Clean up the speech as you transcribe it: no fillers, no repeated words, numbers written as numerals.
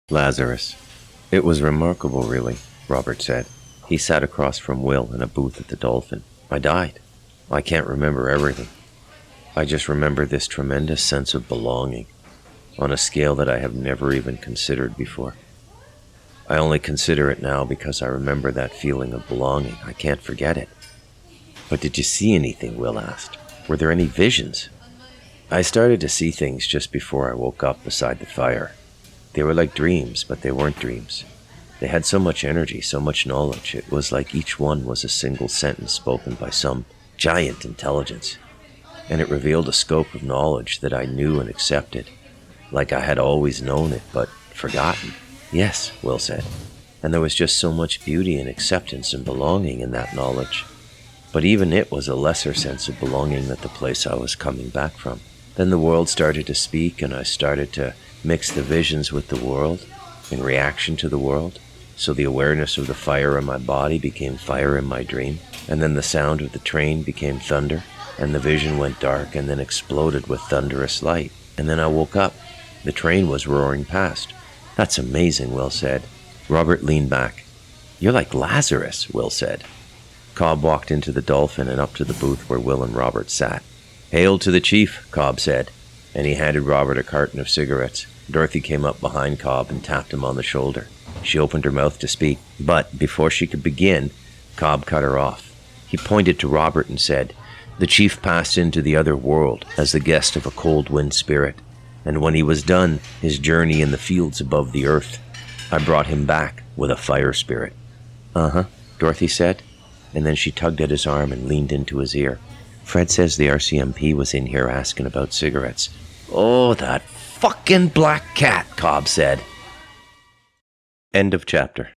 Lazarus. It was remarkable, really, Robert said. He sat across from Will in a booth at the Dolphin. I died. I can't remember everything. I just remember this tremendous sense of belonging, on a scale that I have never even considered before. I only consider it now because I remember that feeling of belonging. I can't forget it. But did you see anything? Will asked. Were there any visions? I started to see things just before I woke up beside the fire. They were like dreams, but they weren't dreams. They had so much energy, so much knowledge. It was like each one was a single sentence spoken by some giant intelligence. And it revealed a scope of knowledge that I knew and accepted, like I had always known it, but forgotten. Yes, Will said. And there was just so much beauty and acceptance and belonging in that knowledge. But even it was a lesser sense of belonging at the place I was coming back from. Then the world started to speak, and I started to mix the visions with the world, in reaction to the world. So the awareness of the fire in my body became fire in my dream, and then the sound of the train became thunder, and the vision went dark and then exploded with thunderous light. And then I woke up. The train was roaring past. That's amazing, Will said. Robert leaned back. You're like Lazarus, Will said. Cobb walked into the Dolphin and up to the booth where Will and Robert sat. Hail to the chief, Cobb said, and he handed Robert a carton of cigarettes. Dorothy came up behind Cobb and tapped him on the shoulder. She opened her mouth to speak, but before she could begin, Cobb cut her off. He pointed to Robert and said, The chief passed into the other world as the guest of a cold wind spirit, and when he was done his journey in the fields above the earth, I brought him back with a fire spirit. Uh-huh, Dorothy said, and then she tugged at his arm and leaned into his ear. Fred says the RCMP was in here asking about cigarettes. Oh, that fucking black cat, Cobb said. End of chapter.